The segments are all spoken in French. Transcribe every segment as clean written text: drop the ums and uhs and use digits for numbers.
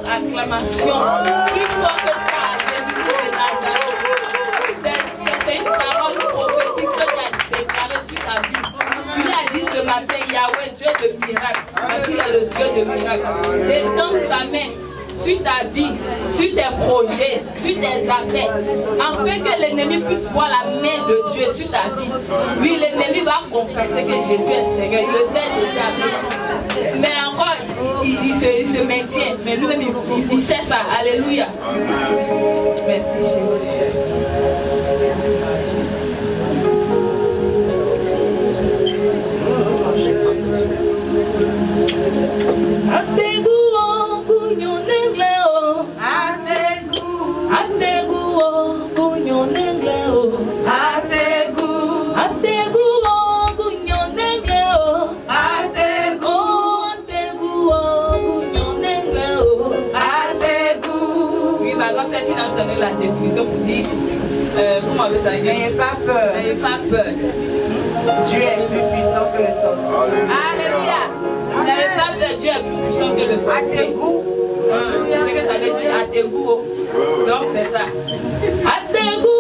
Acclamation. Plus fort que ça, Jésus-Christ de Nazareth. C'est une parole prophétique que tu as déclarée sur ta vie. Tu lui as dit ce matin, Yahweh, Dieu de miracle, parce qu'il est le Dieu de miracle. Détends sa main sur ta vie, sur tes projets, sur tes affaires, afin que l'ennemi puisse voir la main de Dieu sur ta vie. Oui, l'ennemi va confesser que Jésus est Seigneur, il le sait déjà. Mais encore, il se maintient, mais lui-même, il sait ça. Alléluia. Merci Jésus. Vous avez la définition pour dire comment vous allez dire? N'ayez pas peur. N'ayez pas peur. Dieu est plus puissant que le sorcier. Alléluia. N'ayez pas peur, Dieu est plus puissant que le sorcier. Ategu. C'est que ça veut dire Ategu. Donc c'est ça. Ategu.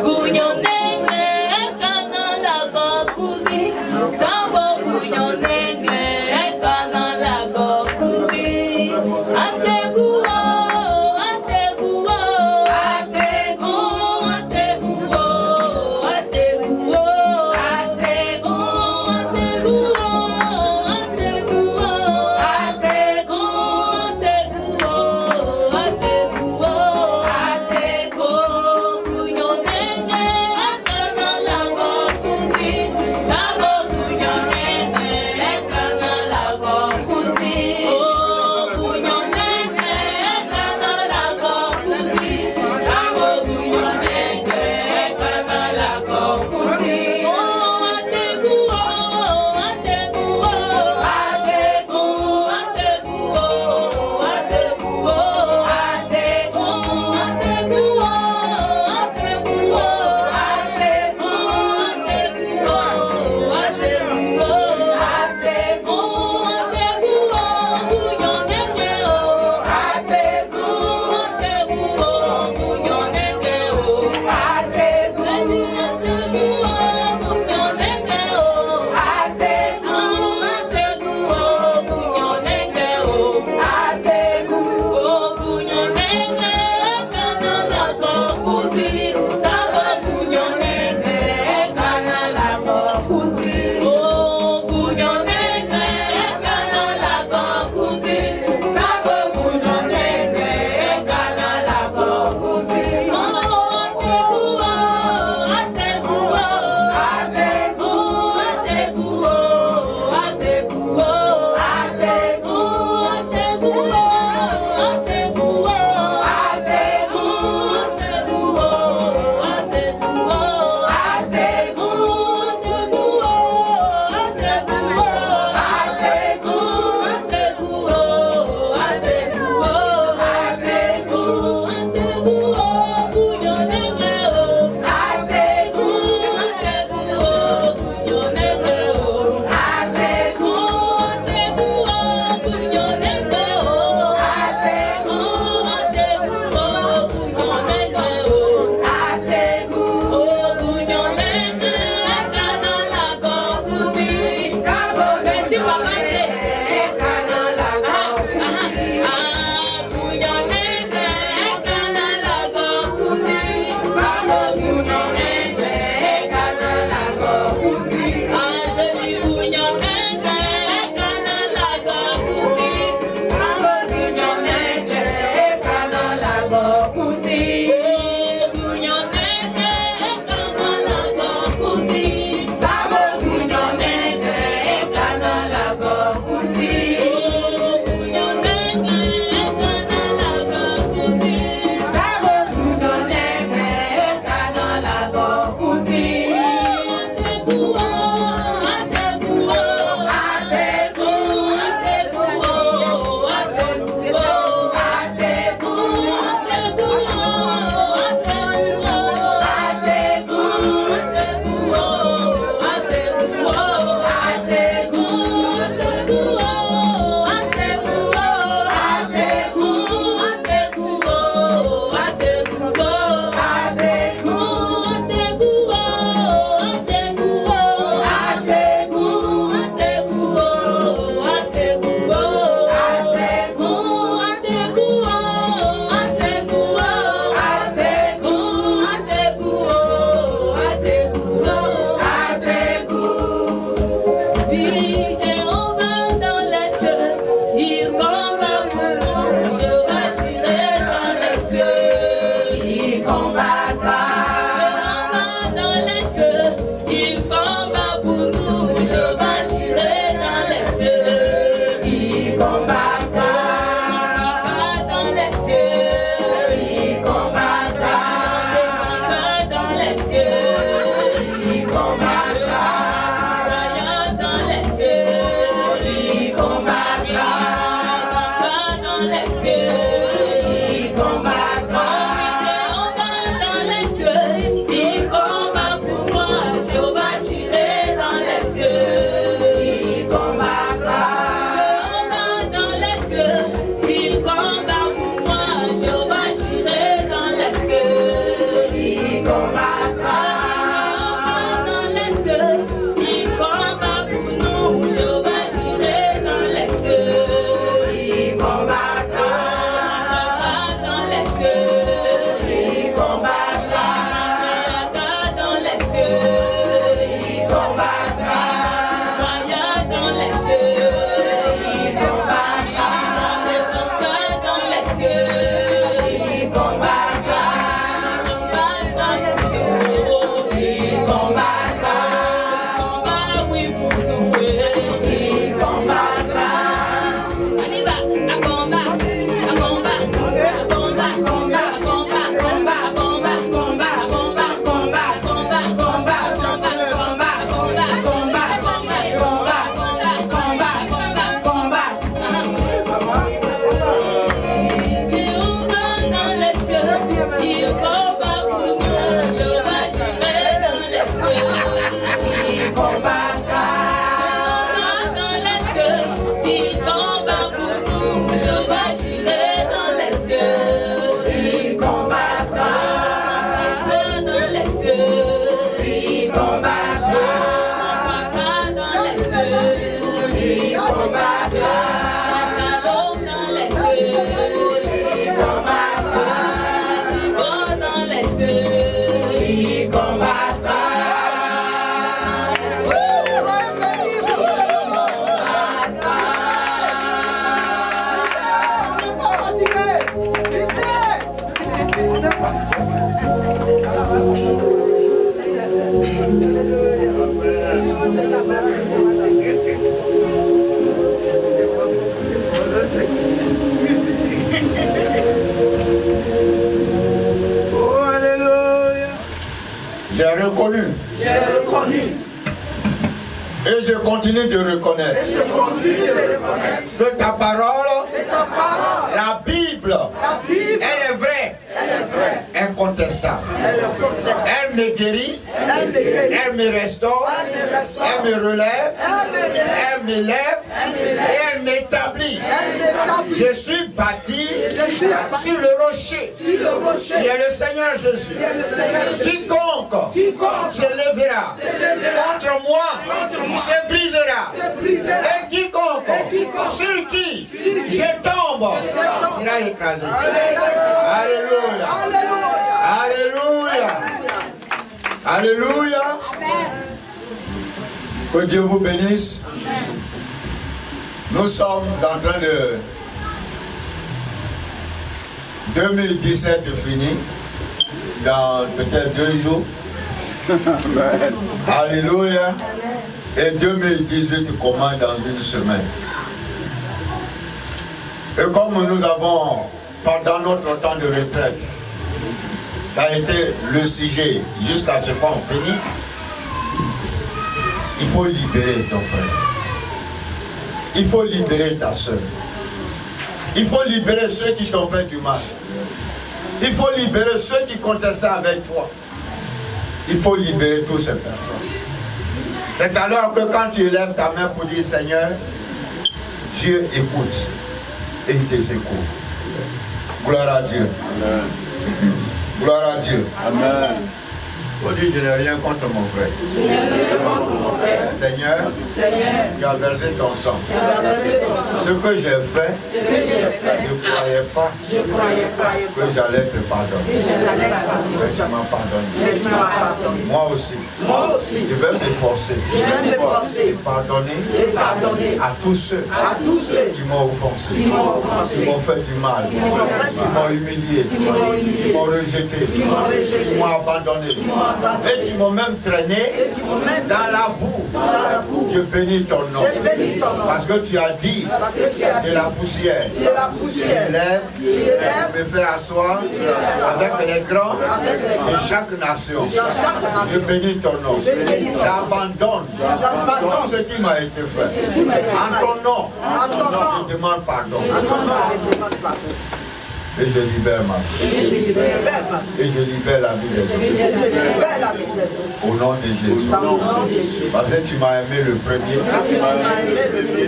Gunyo nengle kana Et je continue de reconnaître que ta parole, la Bible, elle est vraie, incontestable. Elle me guérit, elle me restaure, elle me relève, elle me lève et elle m'établit. Je suis bâti sur le rocher. Il y a le Seigneur Jésus. Quiconque se lèvera contre moi se brisera. Et quiconque sur qui je tombe sera écrasé. Alléluia. Alléluia. Alléluia. Que Dieu vous bénisse. Nous sommes en train de 2017 fini dans peut-être 2 jours. Alléluia. Et 2018 commence dans une semaine. Et comme nous avons, pendant notre temps de retraite, ça a été le sujet jusqu'à ce qu'on finit, il faut libérer ton frère. Il faut libérer ta soeur. Il faut libérer ceux qui t'ont fait du mal. Il faut libérer ceux qui contestaient avec toi. Il faut libérer toutes ces personnes. C'est alors que quand tu lèves ta main pour dire Seigneur, Dieu écoute et il te secoue. Gloire à Dieu. Amen. Gloire à Dieu. Amen. On dit, je n'ai rien contre mon frère. Seigneur, tu as versé ton sang. Ce que j'ai fait, je ne croyais pas que j'allais te pardonner. Mais tu m'as pardonné. Moi aussi, je vais m'efforcer et pardonner à tous ceux qui m'ont offensé, qui m'ont fait du mal, qui m'ont humilié, qui m'ont rejeté, qui m'ont abandonné. et qui m'ont même traîné dans la boue. Je bénis ton nom. Parce que tu as dit de la poussière. Tu lèves et me fais asseoir avec les grands de chaque nation. Je bénis ton nom. J'abandonne tout ce qui m'a été fait. En ton nom, je demande pardon. Et je libère ma vie. Et je libère la vie des autres. Au nom de Jésus. Parce que tu m'as aimé le premier.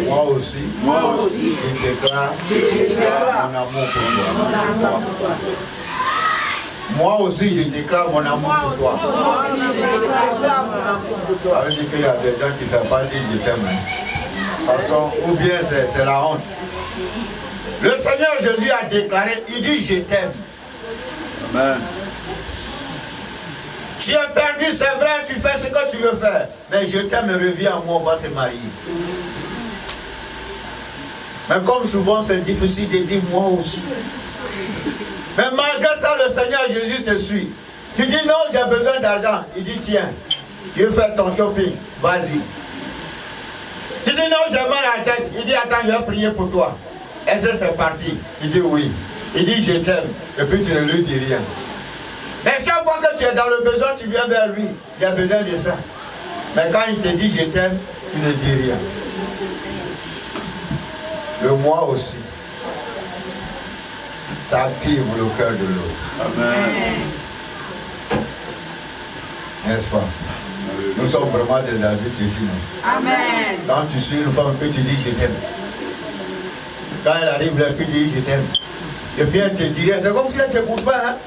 Moi aussi. Je déclare mon amour pour toi. Moi aussi, je déclare mon amour pour toi. Ça veut dire qu'il y a des gens qui ne savent pas dire je t'aime. Ou bien c'est la honte. Le Seigneur Jésus a déclaré, il dit je t'aime. Amen. Tu es perdu, c'est vrai, tu fais ce que tu veux faire. Mais je t'aime et reviens à moi, on va se marier. Mais comme souvent c'est difficile de dire moi aussi. Mais malgré ça, le Seigneur Jésus te suit. Tu dis non, j'ai besoin d'argent. Il dit tiens, je vais faire ton shopping, vas-y. Tu dis non, j'ai mal à la tête. Il dit attends, je vais prier pour toi. Et c'est parti. Il dit oui. Il dit je t'aime. Et puis tu ne lui dis rien. Mais chaque fois que tu es dans le besoin, tu viens vers lui. Il a besoin de ça. Mais quand il te dit je t'aime, tu ne dis rien. Le moi aussi. Ça active le cœur de l'autre. Amen. N'est-ce pas? Nous sommes vraiment des adultes ici, non? Amen. Quand tu suis une femme, que tu dis je t'aime. Quand elle arrive là, puis tu dis je t'aime. Et puis elle te dirait, c'est comme si elle ne t'écoute pas. Hein?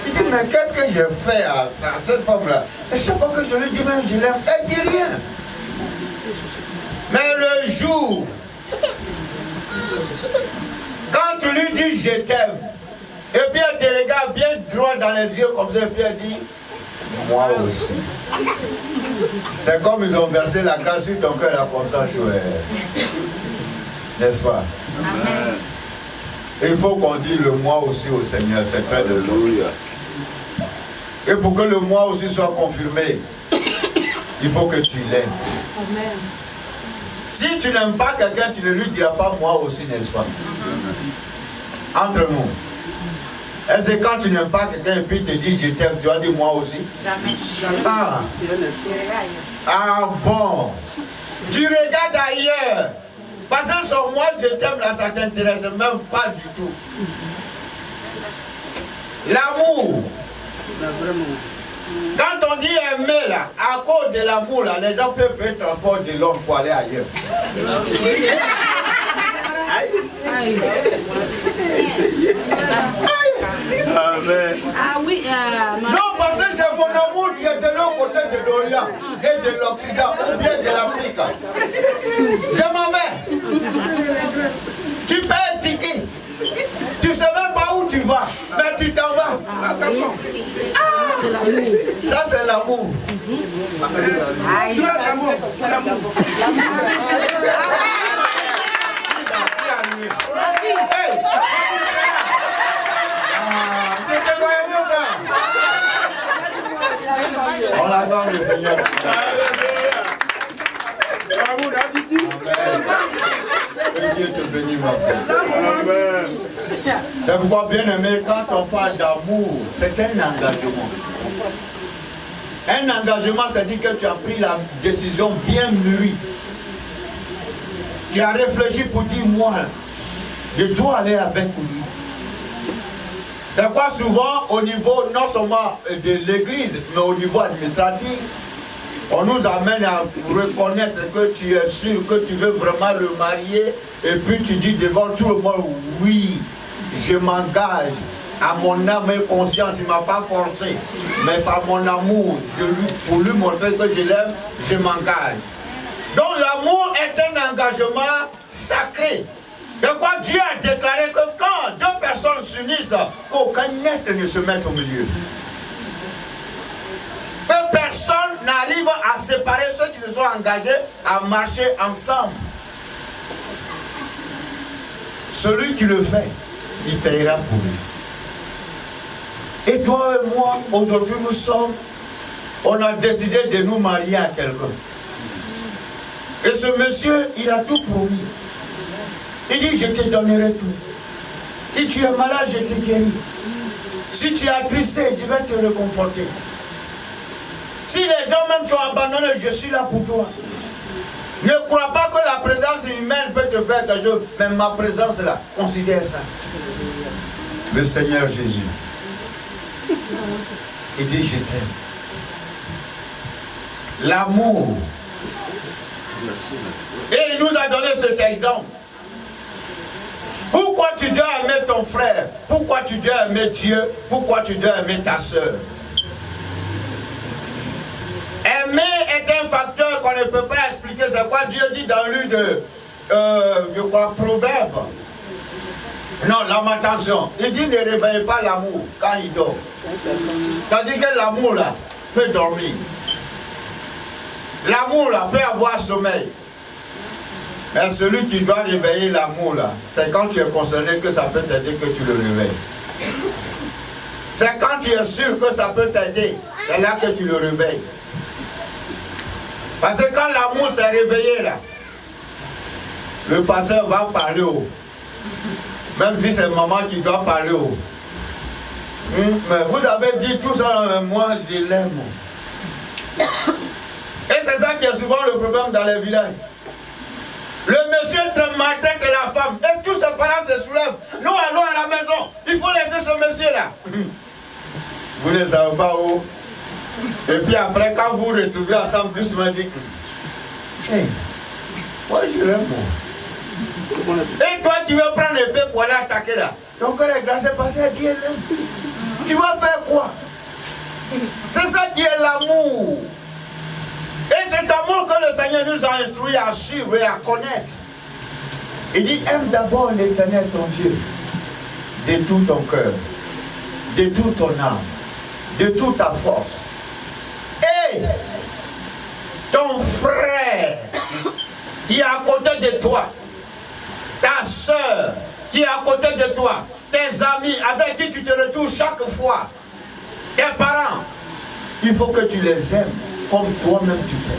Il dit, mais qu'est-ce que j'ai fait à cette femme-là? Et chaque fois que je lui dis même je l'aime, elle ne dit rien. Mais le jour, quand tu lui dis je t'aime, et puis elle te regarde bien droit dans les yeux comme ça, et puis elle dit, moi aussi. C'est comme ils ont versé la grâce sur ton cœur là comme ça, chouette. N'est-ce pas? Amen. Il faut qu'on dise le moi aussi au Seigneur, c'est très important. Et pour que le moi aussi soit confirmé, il faut que tu l'aimes. Amen. Si tu n'aimes pas quelqu'un, tu ne lui diras pas moi aussi, n'est-ce pas? Entre nous. Est-ce que quand tu n'aimes pas quelqu'un et puis il te dit je t'aime, tu as dit moi aussi? Jamais. Ah bon? Tu regardes ailleurs. Parce que sur moi, je t'aime là, ça ne t'intéresse même pas du tout. L'amour. Quand on dit aimer là, à cause de l'amour là, les gens peuvent payer le transport de l'homme pour aller ailleurs. Amen. Ah oui, non, parce que c'est mon amour qui est de l'autre côté de l'Orient et de l'Occident, ou bien de l'Afrique. Je m'en vais. Tu payes un ticket. Tu ne sais même pas où tu vas, mais tu t'en vas. Ça, c'est l'amour. C'est l'amour. On adore le Seigneur. Que Dieu te bénisse, ma frère. C'est pourquoi, bien aimé, quand on parle d'amour, c'est un engagement. Un engagement, c'est-à-dire que tu as pris la décision bien mûrie. Tu as réfléchi pour dire, moi, je dois aller avec lui. C'est quoi souvent au niveau non seulement de l'église, mais au niveau administratif, on nous amène à reconnaître que tu es sûr que tu veux vraiment le marier et puis tu dis devant tout le monde, oui, je m'engage à mon âme et conscience, il ne m'a pas forcé, mais par mon amour, pour lui montrer que je l'aime, je m'engage. Donc l'amour est un engagement sacré. De quoi Dieu a déclaré que quand deux personnes s'unissent, qu'aucun être ne se mette au milieu. Que personne n'arrive à séparer ceux qui se sont engagés à marcher ensemble. Celui qui le fait, il payera pour lui. Et toi et moi, aujourd'hui, nous sommes on a décidé de nous marier à quelqu'un. Et ce monsieur, il a tout promis. Il dit, je te donnerai tout. Si tu es malade, je te guéris. Si tu es attristé, je vais te réconforter. Si les gens même t'ont abandonné, je suis là pour toi. Ne crois pas que la présence humaine peut te faire quelque chose, mais ma présence là, considère ça. Le Seigneur Jésus, il dit, je t'aime. L'amour. Et il nous a donné cet exemple. Pourquoi tu dois aimer ton frère? Pourquoi tu dois aimer Dieu? Pourquoi tu dois aimer ta soeur? Aimer est un facteur qu'on ne peut pas expliquer. C'est quoi Dieu dit dans le livre de, je crois, Proverbe. Non, Lamentation. Il dit, ne réveillez pas l'amour quand il dort. Ça dit que l'amour là peut dormir. L'amour là peut avoir sommeil. Mais celui qui doit réveiller l'amour là, c'est quand tu es concerné que ça peut t'aider que tu le réveilles. C'est quand tu es sûr que ça peut t'aider, c'est là que tu le réveilles. Parce que quand l'amour s'est réveillé là, le pasteur va parler haut. Même si c'est maman qui doit parler haut. Mais vous avez dit tout ça, mais moi je l'aime. Et c'est ça qui est souvent le problème dans les villages. Le monsieur maltraite la femme et tous ses parents se soulèvent. Nous allons à la maison, il faut laisser ce monsieur là. Vous ne savez pas où. Et puis après, quand vous vous retrouvez ensemble, doucement dit, hey, moi je l'aime. Et toi tu veux prendre l'épée pour aller attaquer là. Ton cœur est glacé parce que Dieu l'aime. Tu vas faire quoi? C'est ça qui est l'amour. Et cet amour que le Seigneur nous a instruit à suivre et à connaître. Il dit, aime d'abord l'Éternel ton Dieu, de tout ton cœur, de toute ton âme, de toute ta force. Et ton frère qui est à côté de toi, ta soeur qui est à côté de toi, tes amis avec qui tu te retrouves chaque fois, tes parents, il faut que tu les aimes comme toi-même tu t'aimes.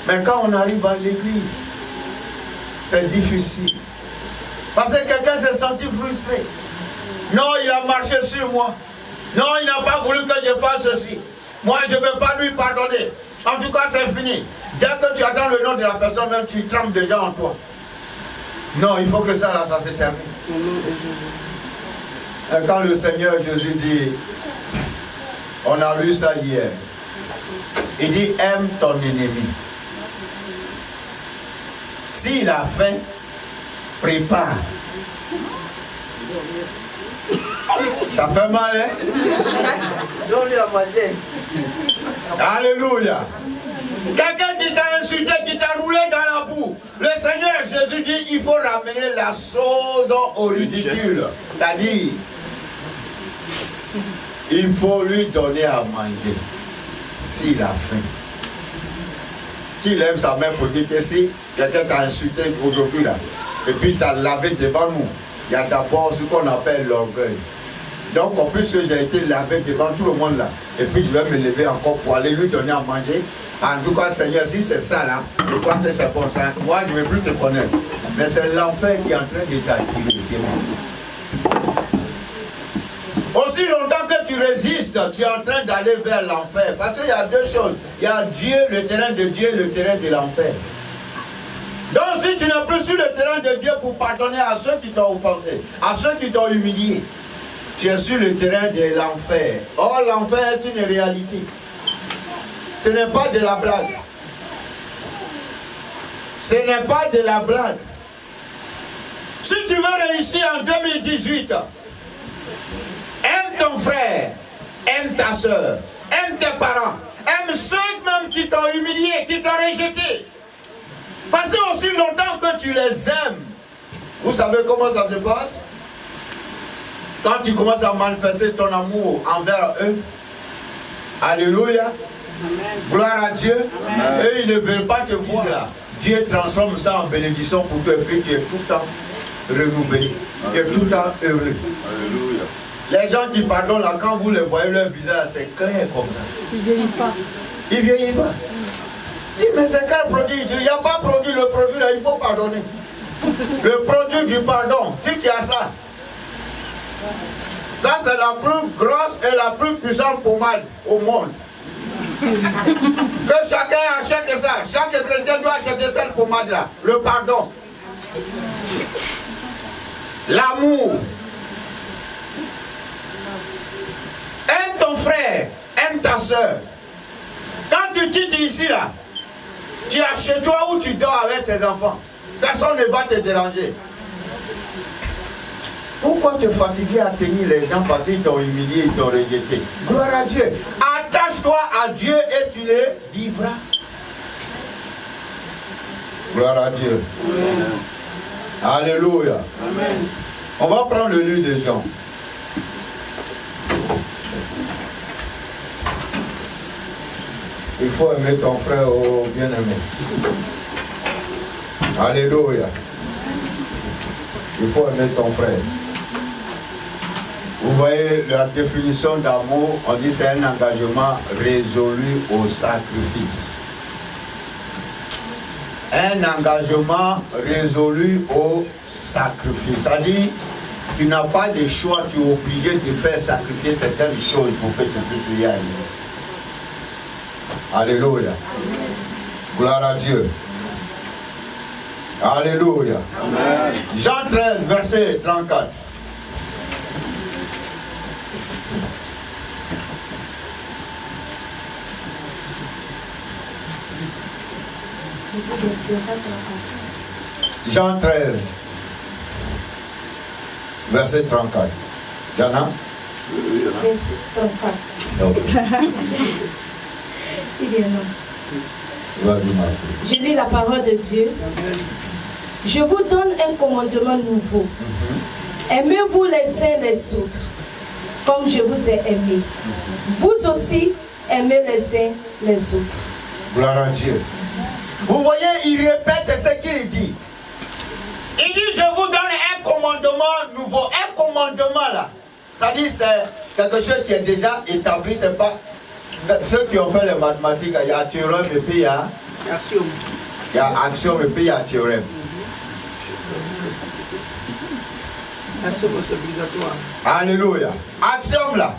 Mais quand on arrive à l'église, c'est difficile. Parce que quelqu'un s'est senti frustré. Non, il a marché sur moi. Non, il n'a pas voulu que je fasse ceci. Moi, je ne vais pas lui pardonner. En tout cas, c'est fini. Dès que tu attends le nom de la personne, même tu trembles déjà en toi. Non, il faut que ça, là, ça se termine. Et quand le Seigneur Jésus dit, on a lu ça hier, il dit, aime ton ennemi. S'il a faim, prépare. Ça fait mal, hein? Donne-lui à manger. Alléluia. Quelqu'un qui t'a insulté, qui t'a roulé dans la boue. Le Seigneur Jésus dit, il faut ramener la chose au ridicule. C'est-à-dire, il faut lui donner à manger. S'il a faim. Qu'il aime sa mère pour dire que si quelqu'un t'a insulté aujourd'hui là, et puis t'a lavé devant nous, il y a d'abord ce qu'on appelle l'orgueil. Donc, en plus que j'ai été lavé devant tout le monde là, et puis je vais me lever encore pour aller lui donner à manger. En tout cas, Seigneur, si c'est ça là, je crois que c'est bon ça. Moi, je ne vais plus te connaître. Mais c'est l'enfer qui est en train de t'attirer. Aussi longtemps que tu résistes, tu es en train d'aller vers l'enfer. Parce qu'il y a deux choses. Il y a Dieu, le terrain de Dieu, le terrain de l'enfer. Donc si tu n'es plus sur le terrain de Dieu pour pardonner à ceux qui t'ont offensé, à ceux qui t'ont humilié, tu es sur le terrain de l'enfer. Or, l'enfer est une réalité. Ce n'est pas de la blague. Ce n'est pas de la blague. Si tu veux réussir en 2018, aime ton frère, aime ta soeur, aime tes parents, aime ceux même qui t'ont humilié, qui t'ont rejeté. Parce que aussi longtemps que tu les aimes, vous savez comment ça se passe? Quand tu commences à manifester ton amour envers eux, alléluia, gloire à Dieu, eux ils ne veulent pas te voir là. Dieu transforme ça en bénédiction pour toi et puis tu es tout le temps renouvelé, tu es tout le temps heureux. Alléluia. Les gens qui pardonnent là, quand vous les voyez, leur visage, c'est clair comme ça. Ils ne vieillissent pas. Ils vieillissent pas. Dis, mais c'est quel produit? Il n'y a pas produit, le produit là, il faut pardonner. Le produit du pardon, si tu as ça, ça c'est la plus grosse et la plus puissante pommade au monde. Que chacun achète ça. Chaque chrétien doit acheter cette pommade là. Le pardon. L'amour. Aime ton frère, aime ta soeur. Quand tu quittes ici là, tu es chez toi ou tu dors avec tes enfants. Personne ne va te déranger. Pourquoi te fatiguer à tenir les gens parce qu'ils t'ont humilié, ils t'ont rejeté? Gloire à Dieu. Attache-toi à Dieu et tu les vivras. Gloire à Dieu. Amen. Alléluia. Amen. On va prendre le livre de Jean. Il faut aimer ton frère, oh bien-aimé. Alléluia. Il faut aimer ton frère. Vous voyez la définition d'amour, on dit c'est un engagement résolu au sacrifice. Un engagement résolu au sacrifice. C'est-à-dire, tu n'as pas de choix, tu es obligé de faire sacrifier certaines choses pour que tu puisses y arriver. Alléluia. Gloire à Dieu. Alléluia. Amen. Jean 13, verset 34. Jean 13, verset 34. Il y en a? Verset 34. Okay. Il y en a. Vas-y, ma fille. Je lis la parole de Dieu. Je vous donne un commandement nouveau. Aimez-vous les uns les autres, comme je vous ai aimé. Vous aussi, aimez les uns les autres. Gloire à Dieu. Vous voyez, il répète ce qu'il dit. Il dit, je vous donne un commandement nouveau. Un commandement là, ça dit c'est quelque chose qui est déjà établi. C'est pas ceux qui ont fait les mathématiques, il y a théorème et puis il y a axiome. Il y a axiome et puis il y a théorème. Axiome, c'est obligatoire. Alléluia. Axiome là,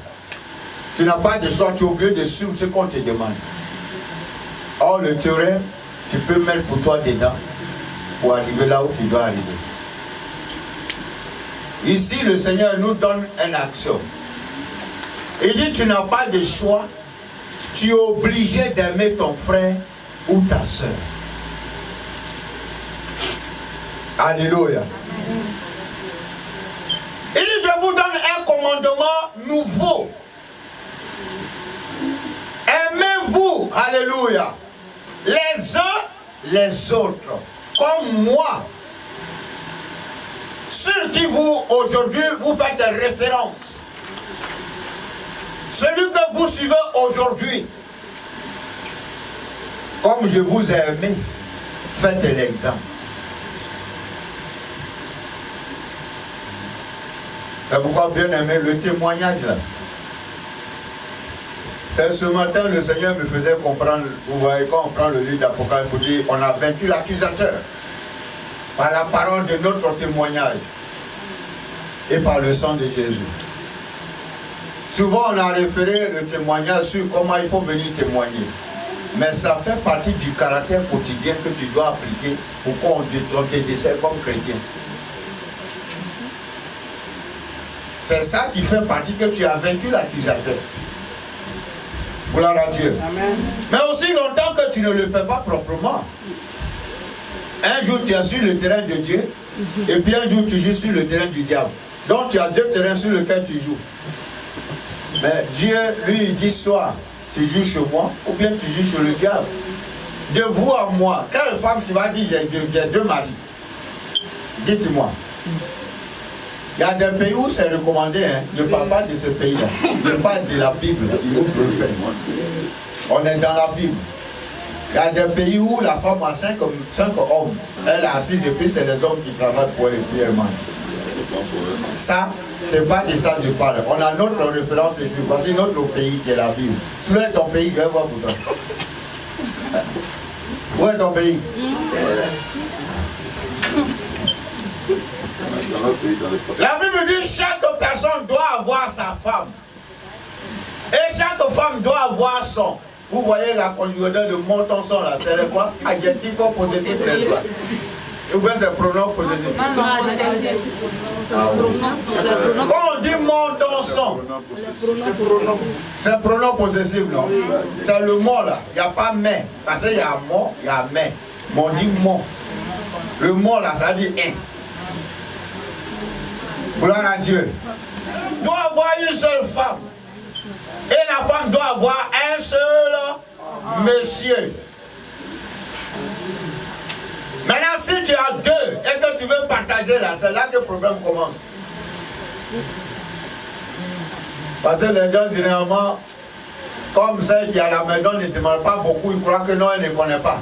tu n'as pas de choix, tu es obligé de suivre ce qu'on te demande. Or le théorème, tu peux mettre pour toi dedans pour arriver là où tu dois arriver. Ici, le Seigneur nous donne un axiome. Il dit, tu n'as pas de choix, tu es obligé d'aimer ton frère ou ta soeur. Alléluia. Il dit, je vous donne un commandement nouveau. Aimez-vous, alléluia, les uns les autres, comme moi. Ceux qui vous, aujourd'hui, vous faites des références. Celui que vous suivez aujourd'hui, comme je vous ai aimé, faites l'exemple. C'est pourquoi, bien aimé, le témoignage là. Ce matin, le Seigneur me faisait comprendre, vous voyez, quand on prend le livre d'Apocalypse, pour dire, on a vaincu l'accusateur par la parole de notre témoignage et par le sang de Jésus. Souvent, on a référé le témoignage sur comment il faut venir témoigner. Mais ça fait partie du caractère quotidien que tu dois appliquer pour qu'on te décèle comme chrétien. C'est ça qui fait partie que tu as vaincu l'accusateur. Gloire à Dieu. Amen. Mais aussi longtemps que tu ne le fais pas proprement. Un jour tu es sur le terrain de Dieu et puis un jour tu joues sur le terrain du diable. Donc tu as deux terrains sur lesquels tu joues. Mais Dieu lui il dit soit tu joues chez moi ou bien tu joues sur le diable. De vous à moi, quelle femme qui va dire j'ai deux maris? Dites-moi. Il y a des pays où c'est recommandé, hein. Ne parle pas de ce pays-là. Ne parle de la Bible. Il ouvre le fait. On est dans la Bible. Il y a des pays où la femme a 5 hommes. Elle est assise et puis c'est les hommes qui travaillent pour elle et puis elle mange. Ça, c'est pas de ça que je parle. On a notre référence ici. Voici notre pays qui est la Bible. Où est ton pays? Je vais voir pour toi. Où est ton pays? La Bible dit chaque personne doit avoir sa femme. Et chaque femme doit avoir son. Vous voyez la conjugaison de monton son là, c'est quoi? Adjectif ou possessif, n'est-ce pas? Ou bien c'est pronom possessif. Quand on dit monton son, c'est pronom possessif, non? C'est le mot là. Il n'y a pas mais. Parce qu'il y a mot, il y a mais. Mais on dit mot. Le mot là, ça dit un. Gloire à Dieu. Il doit avoir une seule femme. Et la femme doit avoir un seul monsieur. Maintenant, si tu as deux et que tu veux partager là, c'est là que le problème commence. Parce que les gens, généralement, comme celle qui est à la maison ne demande pas beaucoup, ils croient que non, elle ne connaît pas.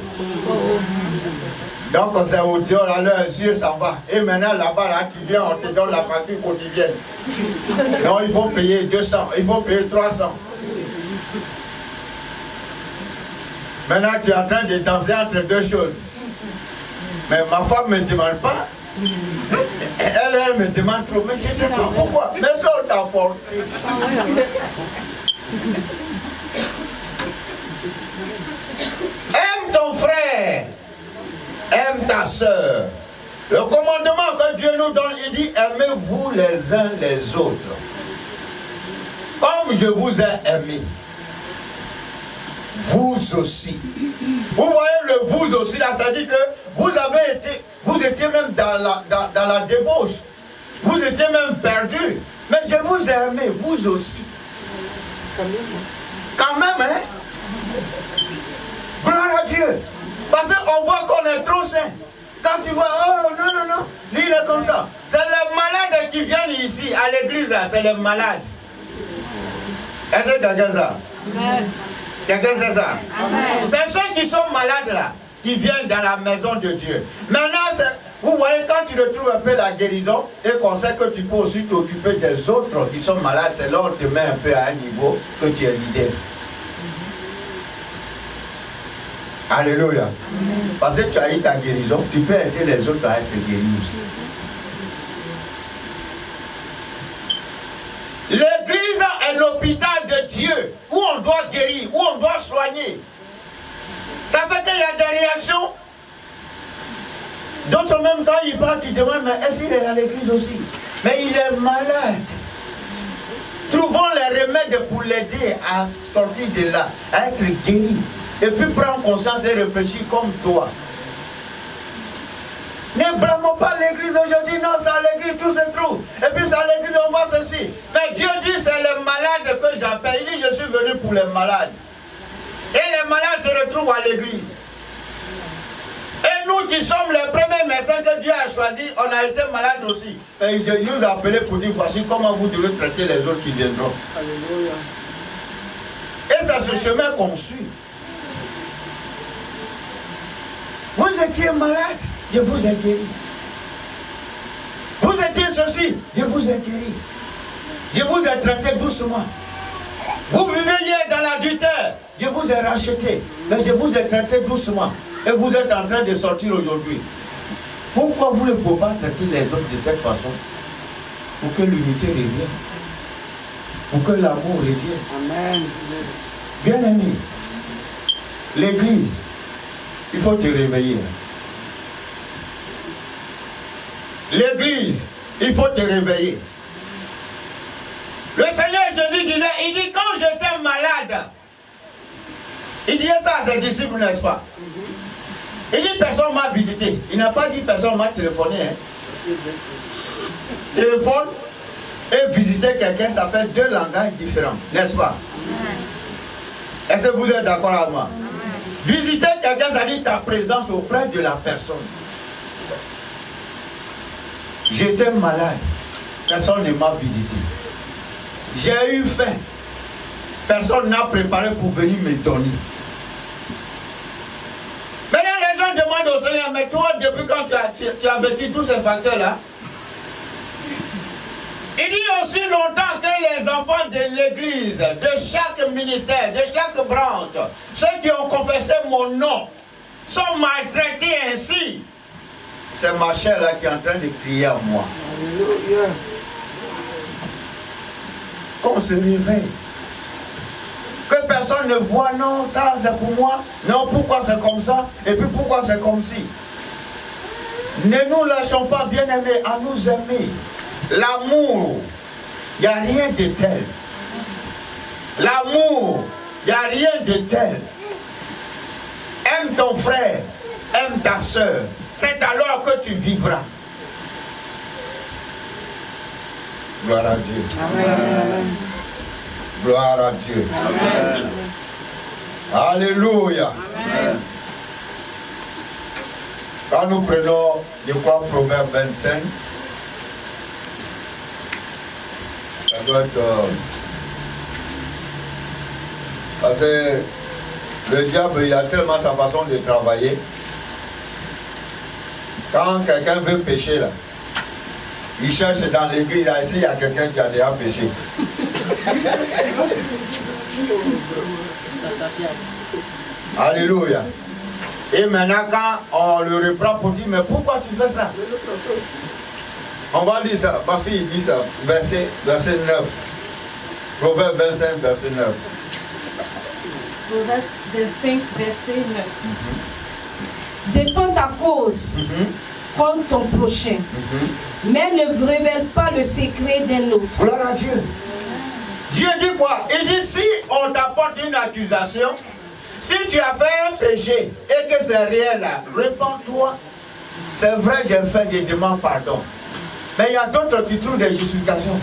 Donc, c'est au Dieu, là, leurs yeux s'en va. Et maintenant, là-bas, là, tu viens, on te donne la facture quotidienne. Non, il faut payer 200, il faut payer 300. Maintenant, tu es en train de danser entre deux choses. Mais ma femme ne me demande pas. Elle me demande trop. Mais je ne sais pas pourquoi. Mais ça, on t'a forcé. Aime ton frère. Aime ta soeur. Le commandement que Dieu nous donne, il dit aimez-vous les uns les autres. Comme je vous ai aimé. Vous aussi. Vous voyez le vous aussi là, ça dit que vous étiez même dans la débauche. Vous étiez même perdu. Mais je vous ai aimé, vous aussi. Quand même, hein? Gloire à Dieu. Parce qu'on voit qu'on est trop saint. Quand tu vois, oh non, lui il est comme ça. C'est les malades qui viennent ici, à l'église là, c'est les malades. Est-ce que quelqu'un ça? Quelqu'un sait ça? C'est ceux qui sont malades là, qui viennent dans la maison de Dieu. Maintenant, vous voyez, quand tu retrouves un peu la guérison et qu'on sait que tu peux aussi t'occuper des autres qui sont malades, c'est là où on te met un peu à un niveau que tu es leader. Alléluia. Parce que tu as eu ta guérison, tu peux aider les autres à être guéris aussi. L'église est l'hôpital de Dieu où on doit guérir, où on doit soigner. Ça fait qu'il y a des réactions. D'autres même quand ils partent, tu demandes, mais est-ce qu'il est à l'église aussi? Mais il est malade. Trouvons les remèdes pour l'aider à sortir de là, à être guéri. Et puis prendre conscience et réfléchir comme toi. Ne blâmons pas l'église aujourd'hui, non, c'est à l'église, tout se trouve. Et puis c'est à l'église, on voit ceci. Mais Dieu dit, c'est les malades que j'appelle. Il dit, je suis venu pour les malades. Et les malades se retrouvent à l'église. Et nous qui sommes les premiers médecins que Dieu a choisis, on a été malades aussi. Et il nous a appelés pour dire, voici comment vous devez traiter les autres qui viendront. Alléluia. Et c'est ce chemin qu'on suit. Vous étiez malade, je vous ai guéri. Vous étiez ceci, je vous ai guéri. Je vous ai traité doucement. Vous viviez dans l'adultère, je vous ai racheté. Mais je vous ai traité doucement. Et vous êtes en train de sortir aujourd'hui. Pourquoi vous ne pouvez pas traiter les autres de cette façon? Pour que l'unité revienne. Pour que l'amour revienne. Amen. Bien aimé, l'église, il faut te réveiller. L'église, il faut te réveiller. Le Seigneur Jésus disait, il dit, quand j'étais malade, il disait ça à ses disciples, n'est-ce pas? Il dit, personne m'a visité. Il n'a pas dit, personne m'a téléphoné. Hein. Téléphone et visiter quelqu'un, ça fait deux langages différents, n'est-ce pas? Est-ce que vous êtes d'accord avec moi? Visiter quelqu'un, ça dit ta présence auprès de la personne. J'étais malade. Personne ne m'a visité. J'ai eu faim. Personne n'a préparé pour venir me donner. Maintenant, les gens demandent au Seigneur, mais toi, depuis quand tu as vécu tous ces facteurs-là, aussi longtemps que les enfants de l'église, de chaque ministère, de chaque branche, ceux qui ont confessé mon nom, sont maltraités ainsi, c'est ma chair là qui est en train de crier à moi. Alléluia. Qu'on se réveille. Que personne ne voit, non, ça c'est pour moi, non, pourquoi c'est comme ça, et puis pourquoi c'est comme ci. Ne nous lâchons pas, bien-aimés, à nous aimer. L'amour, il n'y a rien de tel. L'amour, il n'y a rien de tel. Aime ton frère, aime ta soeur. C'est alors que tu vivras. Gloire à Dieu. Amen. Gloire à Dieu. Amen. Alléluia. Amen. Quand nous prenons, je crois, Proverbe 25, ça doit être... parce que le diable, il a tellement sa façon de travailler. Quand quelqu'un veut pécher, là, il cherche dans l'église, là, ici, il y a quelqu'un qui a déjà péché. Alléluia. Et maintenant, quand on le reprend pour dire, mais pourquoi tu fais ça? On va dire ça, ma fille dit ça, verset 9. Proverbe 25, verset 9. Proverbe 25, verset 9. Défends ta cause contre ton prochain, mais ne révèle pas le secret d'un autre. Gloire à Dieu. Dieu dit quoi? Il dit, si on t'apporte une accusation, si tu as fait un péché et que c'est réel là, réponds-toi. C'est vrai, j'ai fait, je demande pardon. Mais il y a d'autres qui trouvent des justifications.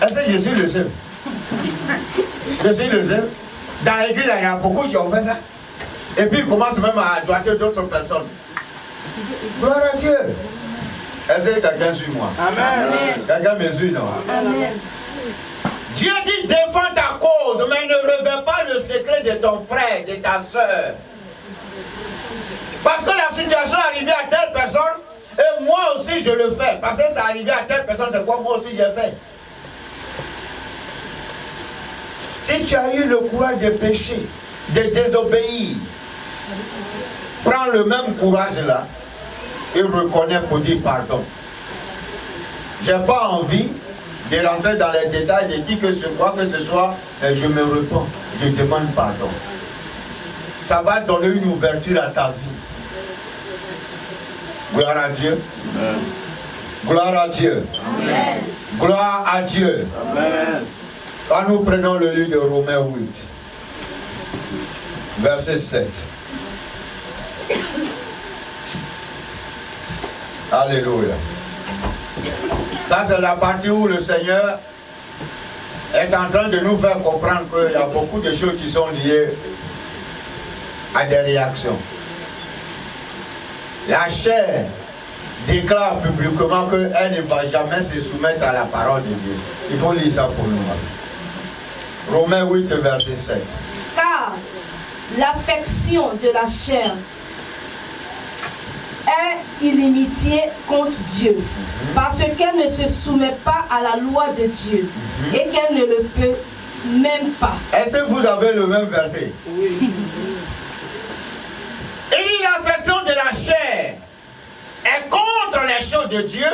Est-ce que je suis le seul? Je suis le seul. Dans l'église, il y a beaucoup qui ont fait ça. Et puis ils commencent même à droiter d'autres personnes. Gloire à Dieu. Est-ce que quelqu'un suit moi? Amen. Quelqu'un me suit, non? Amen. Dieu dit défends ta cause, mais ne révèle pas le secret de ton frère, de ta soeur. Parce que la situation est arrivée à telle personne, et moi aussi je le fais. Parce que ça est arrivé à telle personne, c'est quoi moi aussi j'ai fait. Si tu as eu le courage de pécher, de désobéir, prends le même courage là et reconnais pour dire pardon. Je n'ai pas envie de rentrer dans les détails de qui que ce soit, mais je me repens, je demande pardon. Ça va donner une ouverture à ta vie. Gloire à Dieu. Amen. Gloire à Dieu. Amen. Gloire à Dieu. Amen. Quand nous prenons le livre de Romains 8, verset 7. Alléluia. Ça, c'est la partie où le Seigneur est en train de nous faire comprendre qu'il y a beaucoup de choses qui sont liées à des réactions. La chair déclare publiquement qu'elle ne va jamais se soumettre à la parole de Dieu. Il faut lire ça pour nous. Romains 8, verset 7. Car l'affection de la chair est illimitée contre Dieu, parce qu'elle ne se soumet pas à la loi de Dieu et qu'elle ne le peut même pas. Est-ce que vous avez le même verset? Oui. Il dit l'affection de la chair est contre les choses de Dieu,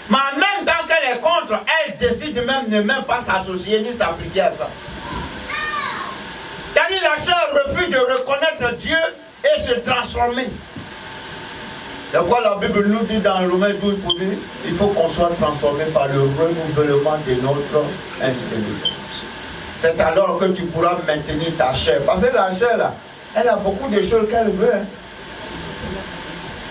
mais en même temps qu'elle est contre, elle décide même pas s'associer ni s'appliquer à ça. C'est-à-dire la chair refuse de reconnaître Dieu et se transformer. C'est quoi la Bible nous dit dans Romains 12 pour dire il faut qu'on soit transformé par le renouvellement de notre intelligence. C'est alors que tu pourras maintenir ta chair. Parce que la chair là, elle a beaucoup de choses qu'elle veut. Hein.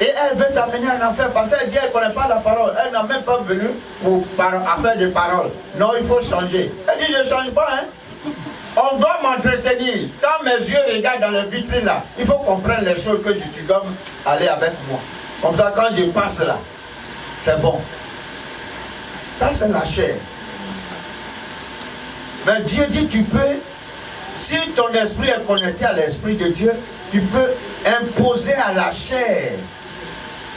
Et elle veut t'amener en affaire parce qu'elle dit qu'elle ne connaît pas la parole. Elle n'a même pas venu pour affaire de parole. Non, il faut changer. Elle dit je ne change pas. Hein. On doit m'entretenir. Quand mes yeux regardent dans la vitrine là, il faut qu'on prenne les choses que tu dois aller avec moi. Comme ça, quand je passe là, c'est bon. Ça, c'est la chair. Mais Dieu dit, tu peux, si ton esprit est connecté à l'esprit de Dieu, tu peux imposer à la chair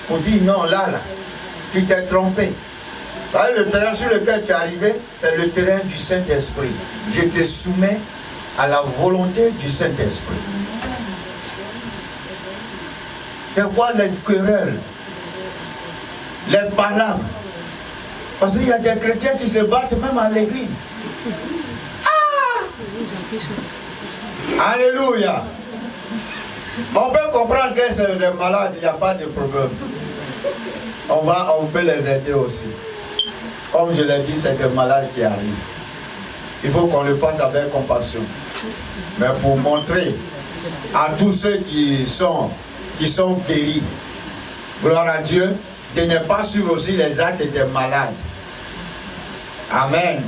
pour dire non, là, tu t'es trompé. Le terrain sur lequel tu es arrivé, c'est le terrain du Saint-Esprit. Je te soumets à la volonté du Saint-Esprit. Et voir les querelles, les palabres. Parce qu'il y a des chrétiens qui se battent même à l'église. Alléluia. On peut comprendre que c'est des malades, il n'y a pas de problème. On peut les aider aussi. Comme je l'ai dit, c'est des malades qui arrivent. Il faut qu'on le fasse avec compassion. Mais pour montrer à tous ceux qui sont guéris, gloire à Dieu, de ne pas suivre aussi les actes des malades. Amen.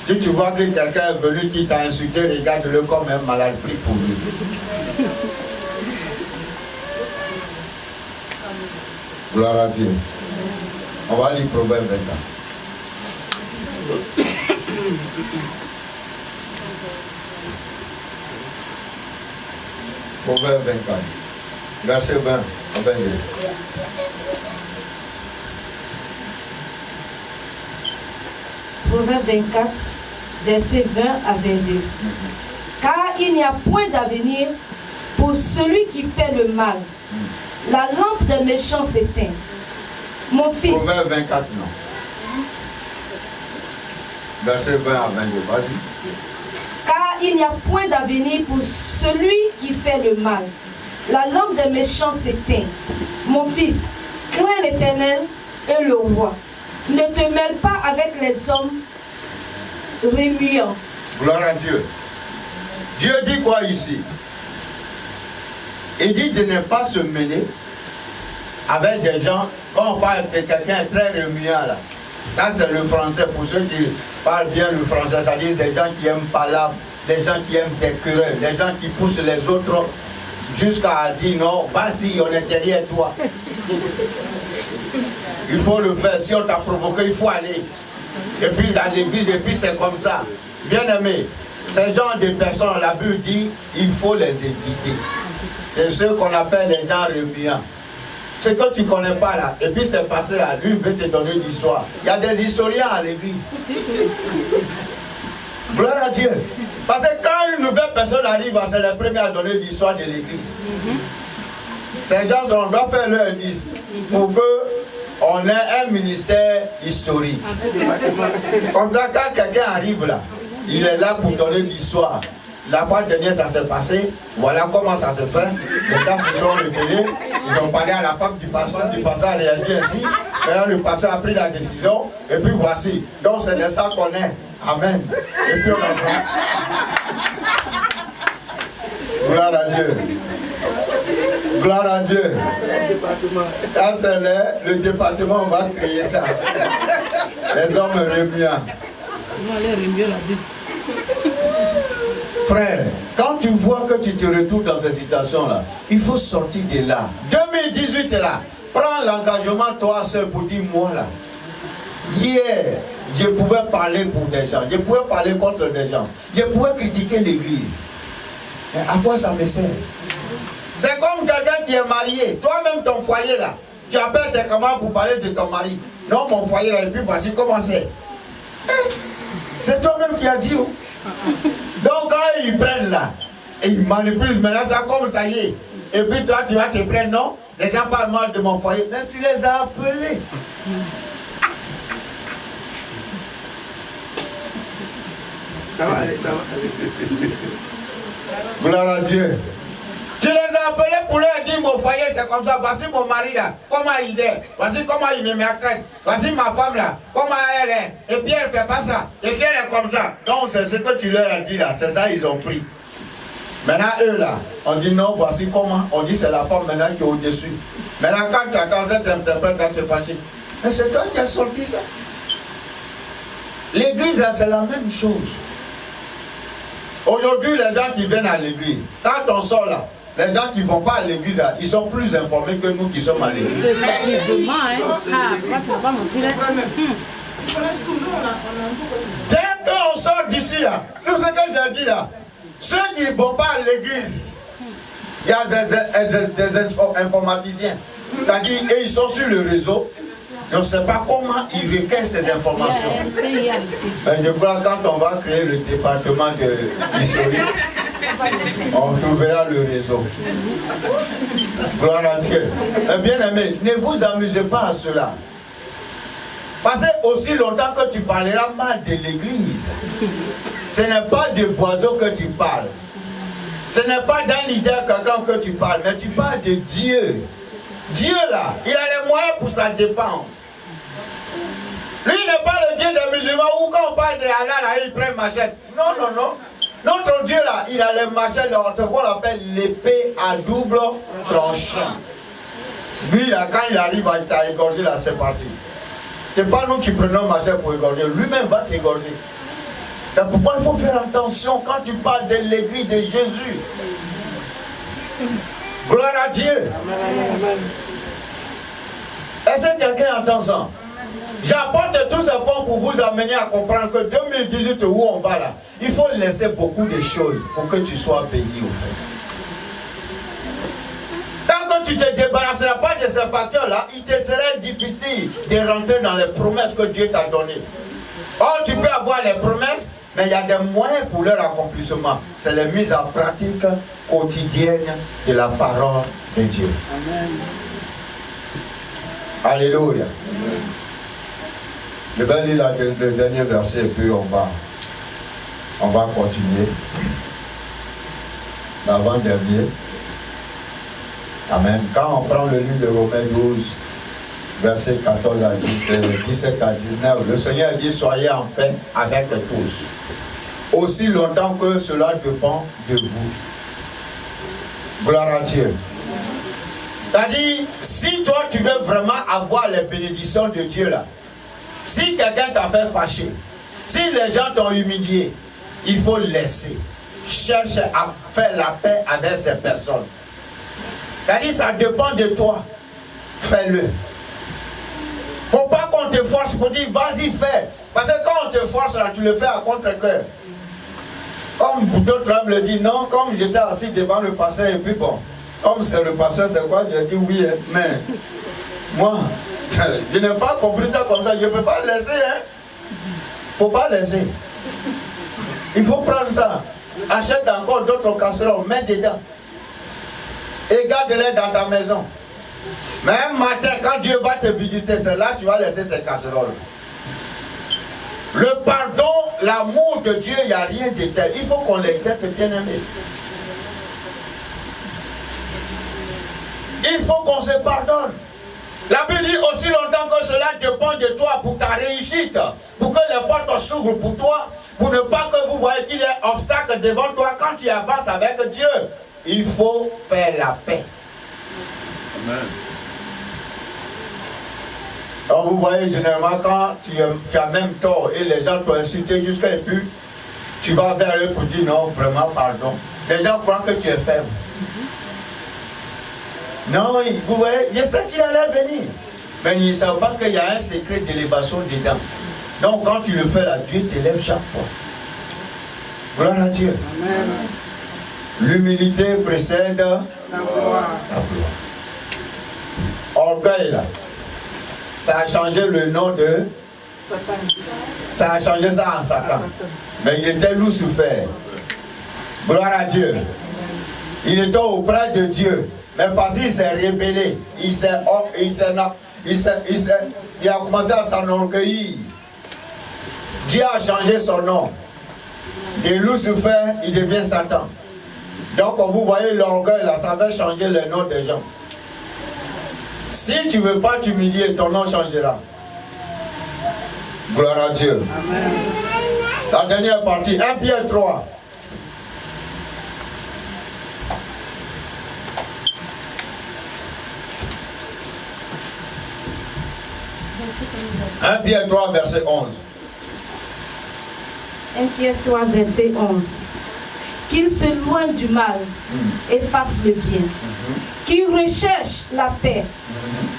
Si tu vois que quelqu'un est venu qui t'a insulté, regarde-le comme un malade, prie pour lui. Gloire à Dieu. On va lire Proverbe 24. Proverbe 24. Verset 20 à 22. Proverbe 24, verset 20 à 22. Car il n'y a point d'avenir pour celui qui fait le mal. La lampe des méchants s'éteint. Mon fils. Proverbe 24, non. Verset 20 à 22, vas-y. Car il n'y a point d'avenir pour celui qui fait le mal. La lampe des méchants s'éteint. Mon fils, crains l'Éternel et le roi. Ne te mêle pas avec les hommes remuants. Gloire à Dieu. Dieu dit quoi ici? Il dit de ne pas se mêler avec des gens. Quand on parle de quelqu'un très remuant là. Ça c'est le français. Pour ceux qui parlent bien le français, ça dit des gens qui aiment palabres, des gens qui aiment des querelles, des gens qui poussent les autres jusqu'à dire non, vas-y, on est derrière toi. Il faut le faire. Si on t'a provoqué, il faut aller. Et puis à l'église, et puis c'est comme ça. Bien aimé, ces genres de personnes, la Bible dit, il faut les éviter. C'est ceux qu'on appelle les gens remuants. C'est que tu ne connais pas là. Et puis c'est passé là. Lui, il veut te donner l'histoire. Il y a des historiens à l'église. Gloire à Dieu. Parce que quand une nouvelle personne arrive, c'est le premier à donner l'histoire de l'église. Ces gens, on doit faire leur liste pour qu'on ait un ministère historique. Comme ça, quand quelqu'un arrive là, il est là pour donner l'histoire. La fois dernière, ça s'est passé. Voilà comment ça se fait. Les gens se sont rebellés. Ils ont parlé à la femme du pasteur. Du pasteur a réagi ainsi. Maintenant, le pasteur a pris la décision. Et puis voici. Donc, c'est de ça qu'on est. Amen. Et puis, on embrasse. Gloire à Dieu. Gloire à Dieu. Là, c'est le département, on va créer ça. Les hommes remuants. Frère, quand tu vois que tu te retrouves dans ces situations-là, il faut sortir de là. 2018 là, prends l'engagement toi seul pour dire moi là. Hier, je pouvais parler pour des gens, je pouvais parler contre des gens, je pouvais critiquer l'église. Mais à quoi ça me sert? C'est comme quelqu'un qui est marié, toi-même ton foyer là, tu appelles tes camarades pour parler de ton mari. Non, mon foyer là, et puis voici comment c'est. C'est toi-même qui as dit où? Donc quand ils prennent là, et ils manipulent, maintenant ça comme ça y est. Et puis toi tu vas te prendre, non? Les gens parlent mal de mon foyer, mais tu les as appelés. Ça va aller, ça va aller. Gloire à Dieu. Tu les as appelés pour leur dire mon foyer c'est comme ça, voici mon mari là, comment il est, voici comment il me maltraite, voici ma femme là, comment elle est, et puis elle fait pas ça, et puis elle est comme ça. Donc c'est ce que tu leur as dit là, c'est ça ils ont pris. Maintenant eux là, on dit non, voici comment, on dit c'est la femme maintenant qui est au-dessus. Maintenant quand tu attends cette interprète là, tu es fâché. Mais c'est toi qui as sorti ça. L'église là c'est la même chose. Aujourd'hui les gens qui viennent à l'église, quand on sort là, les gens qui ne vont pas à l'église, ils sont plus informés que nous qui sommes à l'église. Dès qu'on sort d'ici, là, tout ce que j'ai dit là, ceux qui ne vont pas à l'église, il y a des informaticiens. C'est-à-dire, ils sont sur le réseau, Je ne sais pas comment il recueille ces informations. Mais je crois que quand on va créer le département de l'historique, on trouvera le réseau. Gloire à Dieu. Bien aimé, ne vous amusez pas à cela. Parce que aussi longtemps que tu parleras mal de l'église, ce n'est pas de Boiseau que tu parles. Ce n'est pas d'un leader quelqu'un que tu parles, mais tu parles de Dieu. Dieu là, il a les moyens pour sa défense. Lui n'est pas le Dieu des musulmans où quand on parle de Allah là, il prend machette. Non, non, non. Notre Dieu là, il a les machettes, ce qu'on appelle l'épée à double tranchant. Lui là, quand il arrive à t'égorger là, c'est parti. C'est pas nous qui prenons machette pour égorger, lui-même va t'égorger. Donc pourquoi il faut faire attention quand tu parles de l'église de Jésus? Gloire à Dieu. Est-ce que quelqu'un entend ça? J'apporte tous ces points pour vous amener à comprendre que 2018 où on va là, il faut laisser beaucoup de choses pour que tu sois béni au fait. Tant que tu ne te débarrasseras pas de ces facteurs-là, il te serait difficile de rentrer dans les promesses que Dieu t'a données. Or, tu peux avoir les promesses, mais il y a des moyens pour leur accomplissement. C'est la mise en pratique quotidienne de la parole de Dieu. Amen. Alléluia. Amen. Je vais lire le dernier verset et puis on va continuer. L'avant-dernier. Amen. Quand on prend le livre de Romains 12, verset 14 à 17 à 19, le Seigneur dit: soyez en paix avec tous, aussi longtemps que cela dépend de vous. Gloire à Dieu. C'est-à-dire, si toi tu veux vraiment avoir les bénédictions de Dieu là, si quelqu'un t'a fait fâcher, si les gens t'ont humilié, il faut laisser. Cherche à faire la paix avec ces personnes. C'est-à-dire, ça dépend de toi. Fais-le. Faut pas qu'on te force pour dire vas-y fais. Parce que quand on te force là, tu le fais à contre-cœur. Comme d'autres hommes le disent, non, comme j'étais assis devant le pasteur et puis bon, comme c'est le pasteur, c'est quoi? J'ai dit oui, mais moi, je n'ai pas compris ça comme ça, je ne peux pas laisser, hein. Faut pas laisser. Il faut prendre ça. Achète encore d'autres casseroles, mets dedans. Et garde-les dans ta maison. Mais un matin, quand Dieu va te visiter, c'est là que tu vas laisser ces casseroles. Le pardon, l'amour de Dieu, il n'y a rien de tel. Il faut qu'on les teste, bien aimé. Il faut qu'on se pardonne. La Bible dit aussi longtemps que cela dépend de toi pour ta réussite, pour que les portes s'ouvrent pour toi, pour ne pas que vous voyez qu'il y ait obstacle devant toi quand tu avances avec Dieu. Il faut faire la paix. Amen. Donc vous voyez généralement quand tu as même tort et les gens t'ont insulté jusqu'à et puis tu vas vers eux pour dire non, vraiment pardon. Les gens croient que tu es faible. Non, vous voyez, je sais qu'il allait venir. Mais ils ne savent pas qu'il y a un secret d'élévation dedans. Donc quand tu le fais là, Dieu t'élève chaque fois. Gloire à Dieu. Amen. L'humilité précède la gloire. Orgueil là. Ça a changé le nom de Satan. Ça a changé ça en Satan. Mais il était Lucifer. Gloire à Dieu. Il était auprès de Dieu. Mais parce qu'il s'est rébellé, il a commencé à s'enorgueillir. Dieu a changé son nom. De Lucifer, il devient Satan. Donc vous voyez l'orgueil là, ça va changer le nom des gens. Si tu ne veux pas t'humilier, ton nom changera. Gloire à Dieu. Amen. La dernière partie, 1 Pierre 3. « 1 Pierre 3, verset 11. 1 Pierre 3, verset 11. Qu'il se loigne du mal et fasse le bien. Qu'il recherche la paix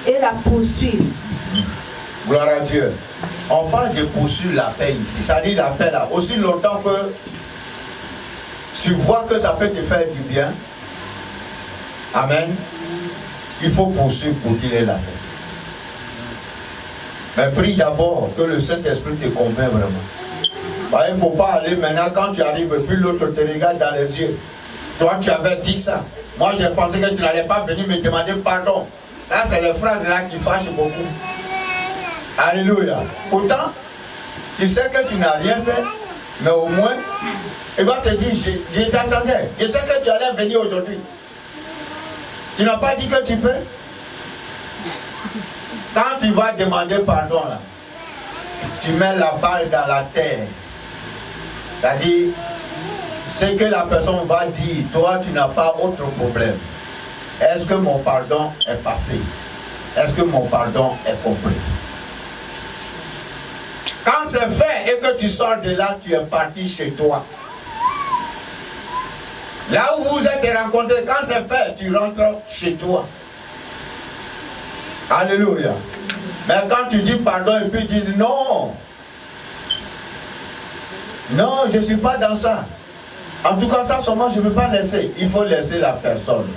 et la poursuive. Gloire à Dieu. On parle de poursuivre la paix ici. Ça dit la paix là. Aussi longtemps que tu vois que ça peut te faire du bien. Amen. Il faut poursuivre pour qu'il ait la paix. Mais prie d'abord que le Saint-Esprit te convainc vraiment. Il ne faut pas aller maintenant, quand tu arrives, puis l'autre te regarde dans les yeux. Toi, tu avais dit ça. Moi, j'ai pensé que tu n'allais pas venir me demander pardon. Là, c'est les phrases là qui fâchent beaucoup. Alléluia. Pourtant, tu sais que tu n'as rien fait, mais au moins, il va te dire, je t'attendais. Je sais que tu allais venir aujourd'hui. Tu n'as pas dit que tu peux. Quand tu vas demander pardon, là, tu mets la balle dans la terre. C'est-à-dire, ce que la personne va dire, toi, tu n'as pas autre problème. Est-ce que mon pardon est passé? Est-ce que mon pardon est compris? Quand c'est fait et que tu sors de là, tu es parti chez toi. Là où vous êtes rencontrés, quand c'est fait, tu rentres chez toi. Alléluia. Mais quand tu dis pardon et puis tu dis non. Non, je ne suis pas dans ça. En tout cas, ça seulement, je ne peux pas laisser. Il faut laisser la personne.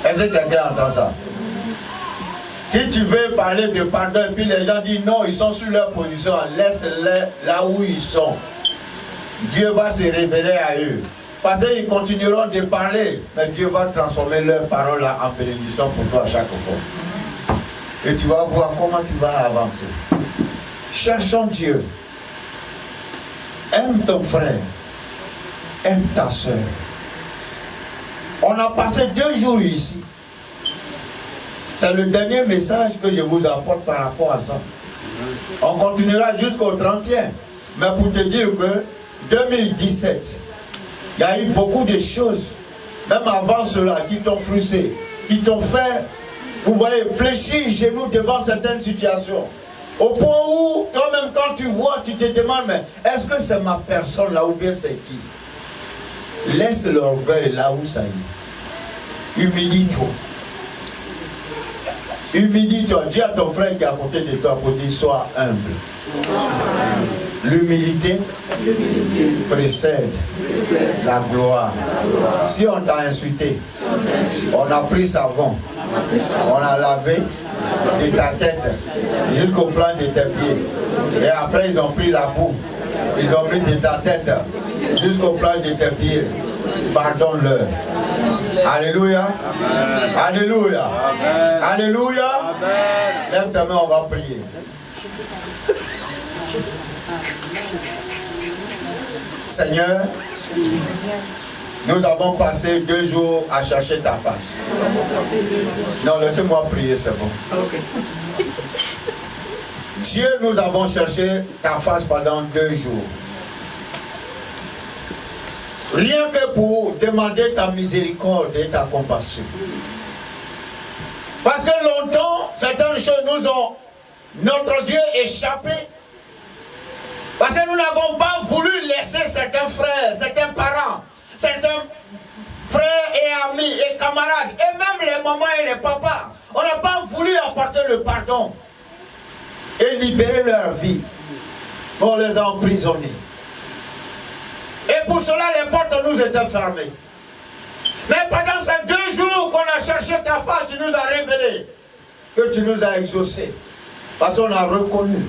Est-ce que quelqu'un entend ça? Si tu veux parler de pardon et puis les gens disent non, ils sont sur leur position, laisse-les là où ils sont. Dieu va se révéler à eux. Parce qu'ils continueront de parler, mais Dieu va transformer leurs paroles en bénédiction pour toi chaque fois. Et tu vas voir comment tu vas avancer. Cherchons Dieu. Aime ton frère. Aime ta soeur. On a passé 2 jours ici. C'est le dernier message que je vous apporte par rapport à ça. On continuera jusqu'au 31. Mais pour te dire que 2017, il y a eu beaucoup de choses, même avant cela, qui t'ont frustré, qui t'ont fait, vous voyez, fléchir genoux devant certaines situations. Au point où, toi-même, quand tu vois, tu te demandes, mais est-ce que c'est ma personne là ou bien c'est qui? Laisse l'orgueil là où ça y est. Humilie-toi. Humilie-toi. Dis à ton frère qui est à côté de toi pour dire, sois humble. L'humilité précède la gloire. Si on t'a insulté, on a pris savon, on a lavé de ta tête jusqu'au plan de tes pieds. Et après ils ont pris la boue, ils ont mis de ta tête jusqu'au plan de tes pieds. Pardonne-leur. Alléluia. Amen. Alléluia. Amen. Alléluia. Amen. Lève ta main, on va prier. Seigneur, nous avons passé 2 jours à chercher ta face. Non, laissez-moi prier, c'est bon. Dieu, nous avons cherché ta face pendant 2 jours. Rien que pour demander ta miséricorde et ta compassion. Parce que longtemps, certaines choses nous ont, notre Dieu, échappé. Parce que nous n'avons pas voulu laisser certains frères, certains parents, certains frères et amis et camarades, et même les mamans et les papas. On n'a pas voulu apporter le pardon et libérer leur vie. On les a emprisonnés. Et pour cela, les portes nous étaient fermées. Mais pendant ces 2 jours qu'on a cherché ta face, tu nous as révélé que tu nous as exaucés. Parce qu'on a reconnu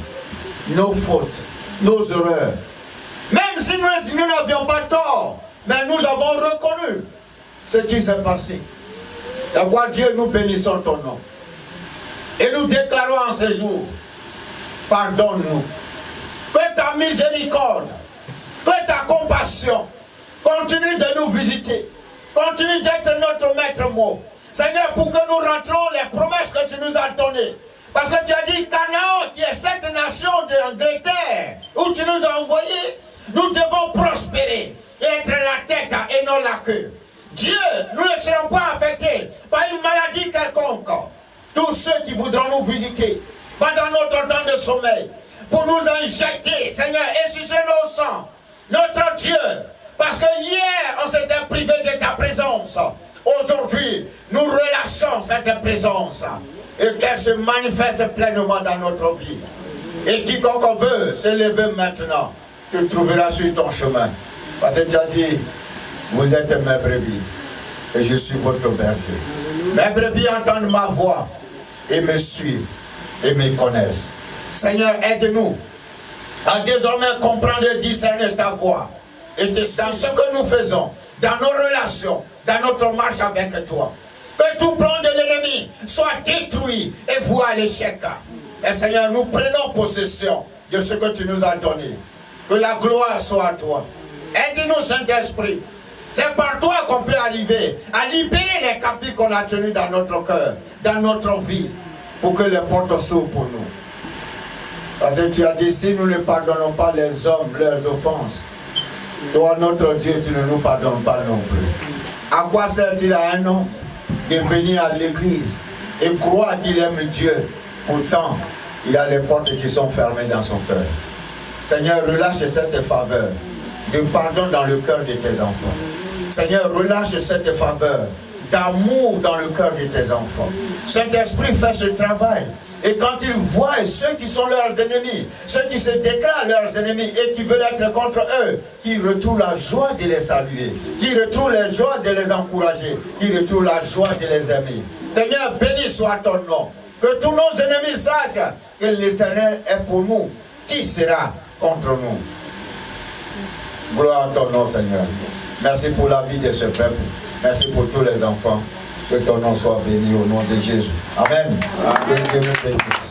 nos fautes, nos erreurs. Même si nous n'avions pas tort, mais nous avons reconnu ce qui s'est passé. D'abord, Dieu, nous bénissons ton nom. Et nous déclarons en ce jour, pardonne-nous. Que ta miséricorde, que ta compassion continue de nous visiter. Continue d'être notre maître mot. Seigneur, pour que nous rentrons les promesses que tu nous as données. Parce que tu as dit Canaan, qui est cette nation d'Angleterre, où tu nous as envoyés, nous devons prospérer et être la tête et non la queue. Dieu, nous ne serons pas affectés par une maladie quelconque. Tous ceux qui voudront nous visiter pendant notre temps de sommeil, pour nous injecter, Seigneur, et sucer nos sangs, notre Dieu, parce que hier, on s'était privé de ta présence. Aujourd'hui, nous relâchons cette présence et qu'elle se manifeste pleinement dans notre vie. Et quiconque veut s'élever maintenant, te trouvera sur ton chemin. Parce que tu as dit, vous êtes mes brebis et je suis votre berger. Mes brebis entendent ma voix et me suivent. et me connaissent. Seigneur, aide-nous à désormais comprendre et discerner ta voix. Et dans ce que nous faisons, dans nos relations, dans notre marche avec toi. Que tout plan de l'ennemi soit détruit et voie à l'échec. Et Seigneur, nous prenons possession de ce que tu nous as donné. Que la gloire soit à toi. Aide-nous, Saint-Esprit. C'est par toi qu'on peut arriver à libérer les captifs qu'on a tenus dans notre cœur, dans notre vie, pour que les portes s'ouvrent pour nous. Parce que tu as dit, si nous ne pardonnons pas les hommes, leurs offenses, toi, notre Dieu, tu ne nous pardonnes pas non plus. À quoi sert-il à un homme de venir à l'église et croire qu'il aime Dieu? Pourtant, il a les portes qui sont fermées dans son cœur. Seigneur, relâche cette faveur de pardon dans le cœur de tes enfants. Seigneur, relâche cette faveur d'amour dans le cœur de tes enfants. Saint-Esprit fait ce travail. Et quand ils voient ceux qui sont leurs ennemis, ceux qui se déclarent leurs ennemis et qui veulent être contre eux, qui retrouvent la joie de les saluer, qui retrouvent la joie de les encourager, qui retrouvent la joie de les aimer. Seigneur, béni soit ton nom. Que tous nos ennemis sachent que l'Éternel est pour nous. Qui sera contre nous? Gloire à ton nom, Seigneur. Merci pour la vie de ce peuple. Merci pour tous les enfants. Que ton nom soit béni au nom de Jésus. Amen. Que Dieu vous bénisse.